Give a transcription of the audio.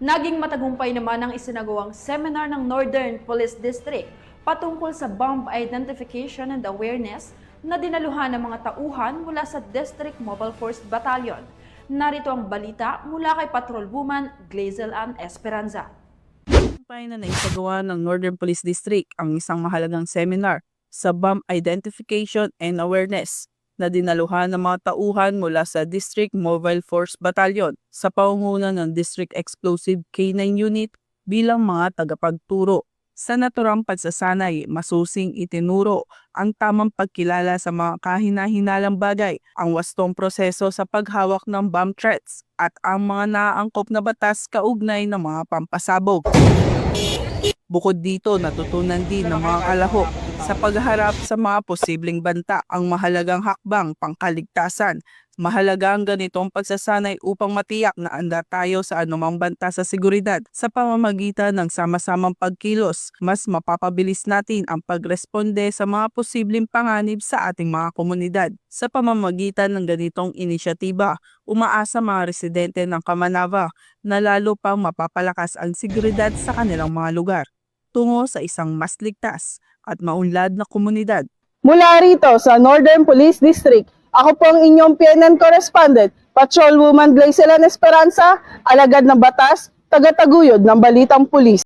Naging matagumpay naman ang isinagawang seminar ng Northern Police District patungkol sa bomb identification and awareness na dinaluhan ng mga tauhan mula sa District Mobile Force Battalion. Narito ang balita mula kay Patrolwoman Glazel Ann Esperanza. Na naisagawa ng Northern Police District ang isang mahalagang seminar sa bomb identification and awareness na dinaluhan ng mga tauhan mula sa District Mobile Force Battalion sa pangunguna ng District Explosive K9 Unit bilang mga tagapagturo. Sa naturang pagsasanay, masusing itinuro ang tamang pagkilala sa mga kahina-hinalang bagay, ang wastong proseso sa paghawak ng bomb threats at ang mga naaangkop na batas kaugnay ng mga pampasabog. Bukod dito, natutunan din ng mga kalahok sa pagharap sa mga posibleng banta ang mahalagang hakbang pangkaligtasan. Mahalaga ang ganitong pagsasanay upang matiyak na anda tayo sa anumang banta sa seguridad. Sa pamamagitan ng sama-samang pagkilos, mas mapapabilis natin ang pagresponde sa mga posibleng panganib sa ating mga komunidad. Sa pamamagitan ng ganitong inisyatiba, umaasa mga residente ng Kamanava na lalo pang mapapalakas ang seguridad sa kanilang mga lugar tungo sa isang mas ligtas at maunlad na komunidad. Mula rito sa Northern Police District, ako po ang inyong PNN correspondent, Patrolwoman Glazel Ann Esperanza, alagad ng batas, tagataguyod ng Balitang Pulis.